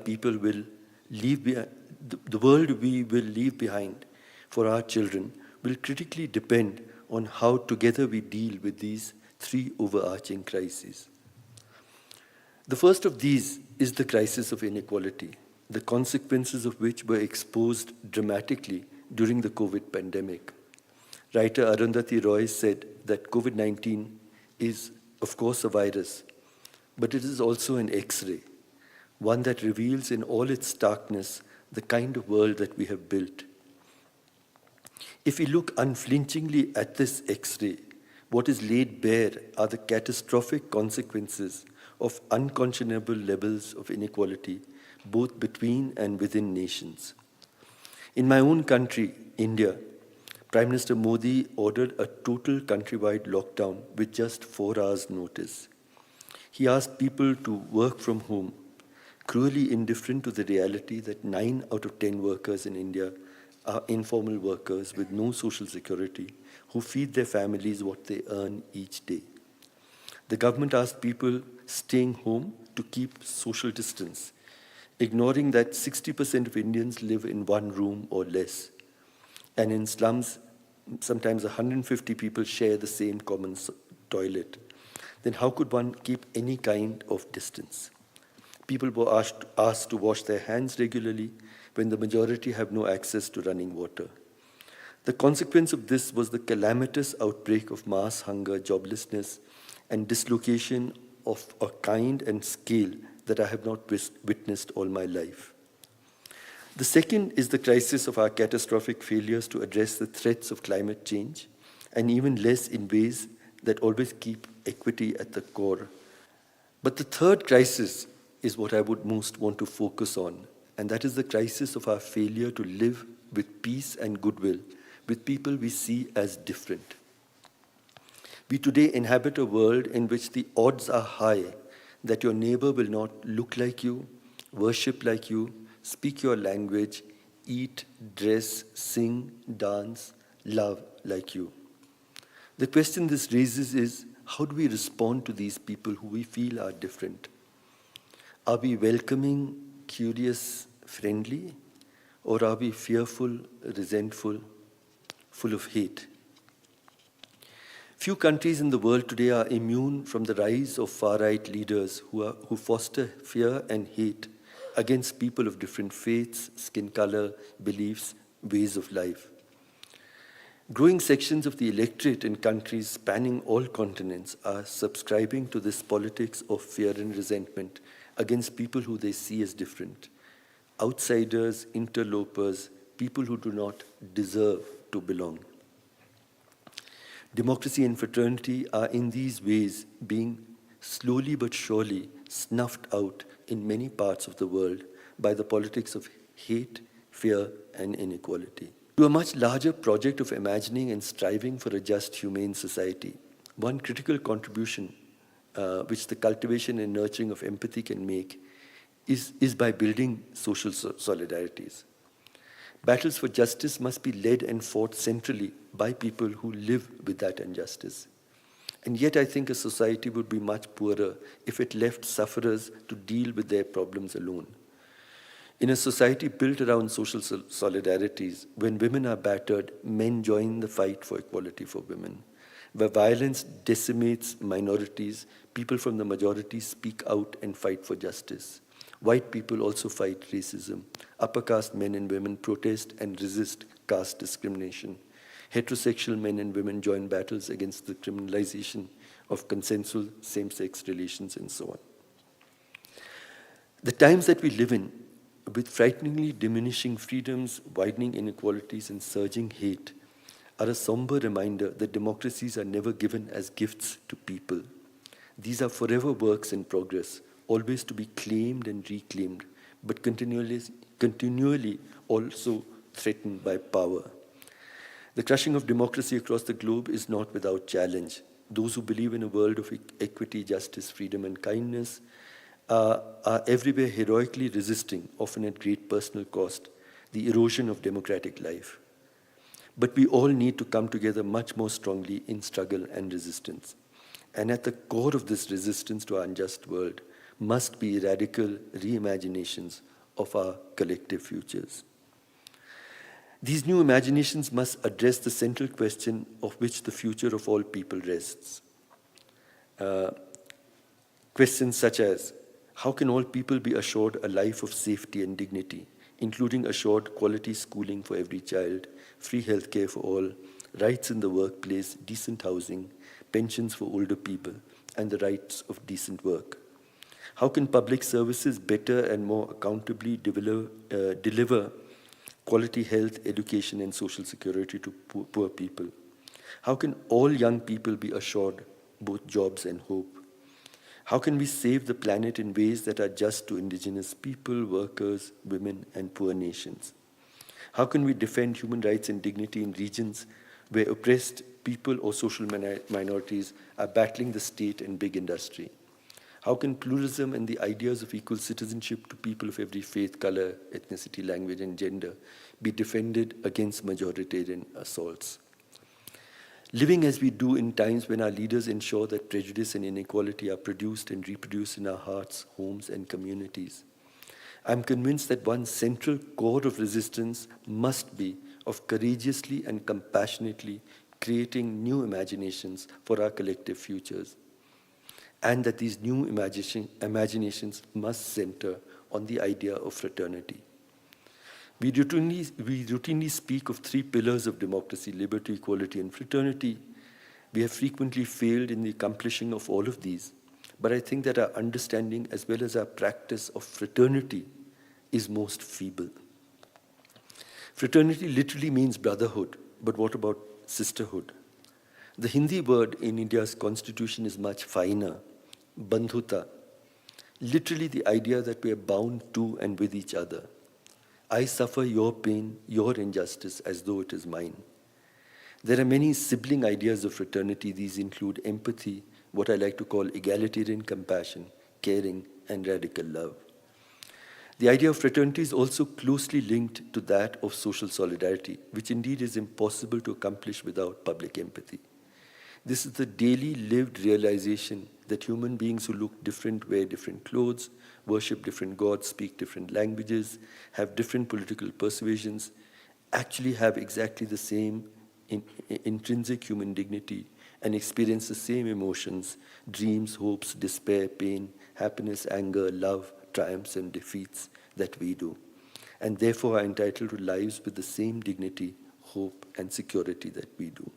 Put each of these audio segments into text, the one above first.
people will leave behind, the world we will leave behind for our children will critically depend on how together we deal with these three overarching crises. The first of these is the crisis of inequality, the consequences of which were exposed dramatically during the COVID pandemic. Writer Arundhati Roy said that COVID-19 is, of course, a virus, but it is also an X-ray, one that reveals in all its starkness the kind of world that we have built. If we look unflinchingly at this X-ray, what is laid bare are the catastrophic consequences of unconscionable levels of inequality, both between and within nations. In my own country, India, Prime Minister Modi ordered a total countrywide lockdown with just 4 hours' notice. He asked people to work from home, cruelly indifferent to the reality that 9 out of 10 workers in India are informal workers with no social security who feed their families what they earn each day. The government asked people staying home to keep social distance, ignoring that 60% of Indians live in one room or less. And in slums, sometimes 150 people share the same common toilet. Then how could one keep any kind of distance? People were asked to wash their hands regularly when the majority have no access to running water. The consequence of this was the calamitous outbreak of mass hunger, joblessness, and dislocation of a kind and scale that I have not witnessed all my life. The second is the crisis of our catastrophic failures to address the threats of climate change, and even less in ways that always keep equity at the core. But the third crisis is what I would most want to focus on, and that is the crisis of our failure to live with peace and goodwill with people we see as different. We today inhabit a world in which the odds are high that your neighbor will not look like you, worship like you, speak your language, eat, dress, sing, dance, love like you. The question this raises is, how do we respond to these people who we feel are different? Are we welcoming, curious, friendly, or are we fearful, resentful, full of hate? Few countries in the world today are immune from the rise of far-right leaders who foster fear and hate against people of different faiths, skin color, beliefs, ways of life. Growing sections of the electorate in countries spanning all continents are subscribing to this politics of fear and resentment against people who they see as different, outsiders, interlopers, people who do not deserve to belong. Democracy and fraternity are in these ways being slowly but surely snuffed out in many parts of the world by the politics of hate, fear, and inequality. To a much larger project of imagining and striving for a just, humane society, one critical contribution which the cultivation and nurturing of empathy can make is by building social solidarities. Battles for justice must be led and fought centrally by people who live with that injustice. And yet I think a society would be much poorer if it left sufferers to deal with their problems alone. In a society built around social solidarities, when women are battered, men join the fight for equality for women. Where violence decimates minorities, people from the majority speak out and fight for justice. White people also fight racism. Upper caste men and women protest and resist caste discrimination. Heterosexual men and women join battles against the criminalization of consensual same-sex relations and so on. The times that we live in, with frighteningly diminishing freedoms, widening inequalities, and surging hate, are a somber reminder that democracies are never given as gifts to people. These are forever works in progress, always to be claimed and reclaimed, but continually also threatened by power. The crushing of democracy across the globe is not without challenge. Those who believe in a world of equity, justice, freedom, and kindness are everywhere heroically resisting, often at great personal cost, the erosion of democratic life. But we all need to come together much more strongly in struggle and resistance. And at the core of this resistance to our unjust world must be radical reimaginations of our collective futures. These new imaginations must address the central question of which the future of all people rests. Questions such as, how can all people be assured a life of safety and dignity, including assured quality schooling for every child, free healthcare for all, rights in the workplace, decent housing, pensions for older people, and the rights of decent work? How can public services better and more accountably deliver quality health, education, and social security to poor people? How can all young people be assured both jobs and hope? How can we save the planet in ways that are just to indigenous people, workers, women, and poor nations? How can we defend human rights and dignity in regions where oppressed people or social minorities are battling the state and big industry? How can pluralism and the ideas of equal citizenship to people of every faith, color, ethnicity, language, and gender be defended against majoritarian assaults? Living as we do in times when our leaders ensure that prejudice and inequality are produced and reproduced in our hearts, homes, and communities, I'm convinced that one central core of resistance must be of courageously and compassionately creating new imaginations for our collective futures, and that these new imaginations must center on the idea of fraternity. We routinely speak of three pillars of democracy: liberty, equality, and fraternity. We have frequently failed in the accomplishing of all of these, but I think that our understanding as well as our practice of fraternity is most feeble. Fraternity literally means brotherhood, but what about sisterhood? The Hindi word in India's constitution is much finer, bandhuta, literally the idea that we are bound to and with each other. I suffer your pain, your injustice, as though it is mine. There are many sibling ideas of fraternity. These include empathy, what I like to call egalitarian compassion, caring, and radical love. The idea of fraternity is also closely linked to that of social solidarity, which indeed is impossible to accomplish without public empathy. This is the daily lived realization that human beings who look different, wear different clothes, worship different gods, speak different languages, have different political persuasions, actually have exactly the same intrinsic human dignity and experience the same emotions, dreams, hopes, despair, pain, happiness, anger, love, triumphs, and defeats that we do, and therefore are entitled to lives with the same dignity, hope, and security that we do.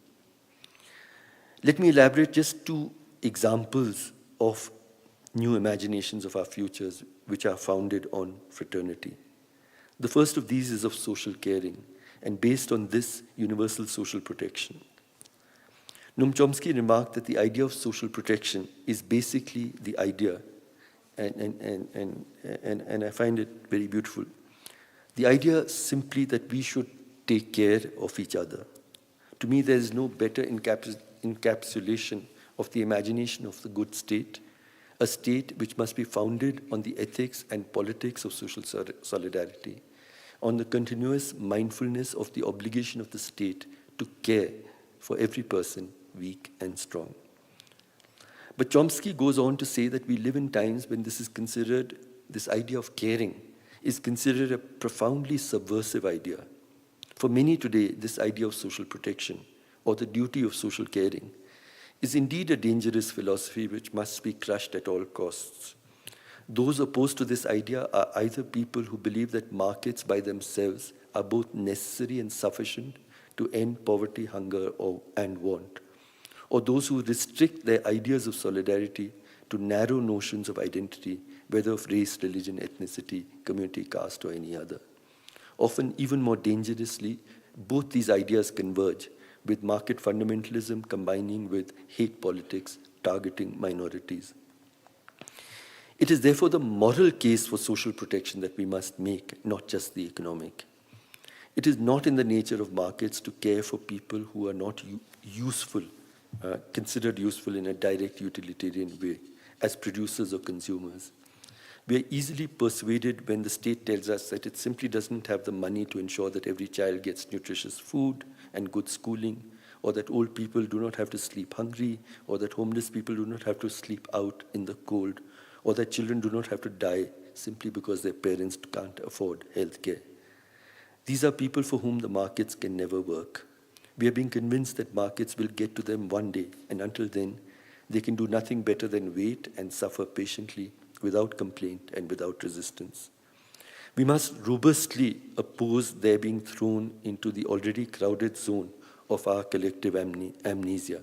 Let me elaborate just two examples of new imaginations of our futures which are founded on fraternity. The first of these is of social caring, and based on this, universal social protection. Noam Chomsky remarked that the idea of social protection is basically the idea, and I find it very beautiful, the idea simply that we should take care of each other. To me, there is no better encapsulation of the imagination of the good state, a state which must be founded on the ethics and politics of social solidarity, on the continuous mindfulness of the obligation of the state to care for every person, weak and strong. But Chomsky goes on to say that we live in times when this idea of caring is considered a profoundly subversive idea. For many today, this idea of social protection, or the duty of social caring, is indeed a dangerous philosophy which must be crushed at all costs. Those opposed to this idea are either people who believe that markets by themselves are both necessary and sufficient to end poverty, hunger, and want, or those who restrict their ideas of solidarity to narrow notions of identity, whether of race, religion, ethnicity, community, caste, or any other. Often, even more dangerously, both these ideas converge, with market fundamentalism combining with hate politics targeting minorities. It is therefore the moral case for social protection that we must make, not just the economic. It is not in the nature of markets to care for people who are not considered useful in a direct utilitarian way, as producers or consumers. We are easily persuaded when the state tells us that it simply doesn't have the money to ensure that every child gets nutritious food and good schooling, or that old people do not have to sleep hungry, or that homeless people do not have to sleep out in the cold, or that children do not have to die simply because their parents can't afford health care. These are people for whom the markets can never work. We are being convinced that markets will get to them one day, and until then, they can do nothing better than wait and suffer patiently, without complaint and without resistance. We must robustly oppose their being thrown into the already crowded zone of our collective amnesia.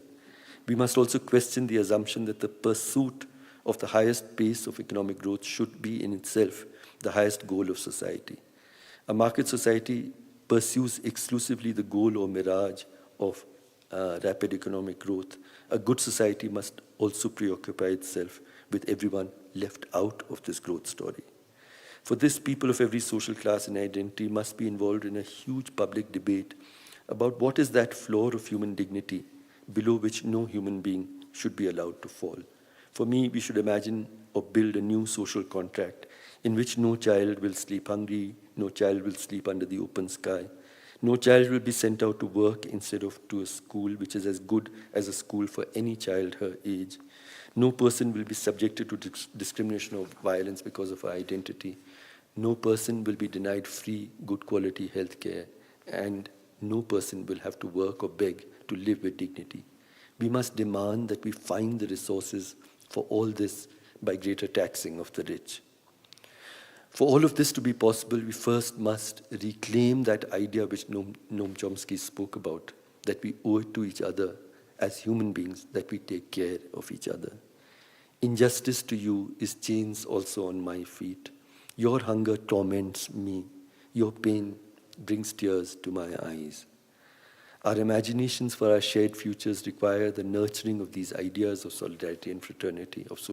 We must also question the assumption that the pursuit of the highest pace of economic growth should be in itself the highest goal of society. A market society pursues exclusively the goal or mirage of rapid economic growth. A good society must also preoccupy itself with everyone left out of this growth story. For this, people of every social class and identity must be involved in a huge public debate about what is that floor of human dignity below which no human being should be allowed to fall. For me, we should imagine or build a new social contract in which no child will sleep hungry, no child will sleep under the open sky, no child will be sent out to work instead of to a school which is as good as a school for any child her age. No person will be subjected to discrimination or violence because of her identity. No person will be denied free, good quality health care, and no person will have to work or beg to live with dignity. We must demand that we find the resources for all this by greater taxing of the rich. For all of this to be possible, we first must reclaim that idea which Noam Chomsky spoke about, that we owe it to each other as human beings, that we take care of each other. Injustice to you is chains also on my feet. Your hunger torments me. Your pain brings tears to my eyes. Our imaginations for our shared futures require the nurturing of these ideas of solidarity and fraternity, of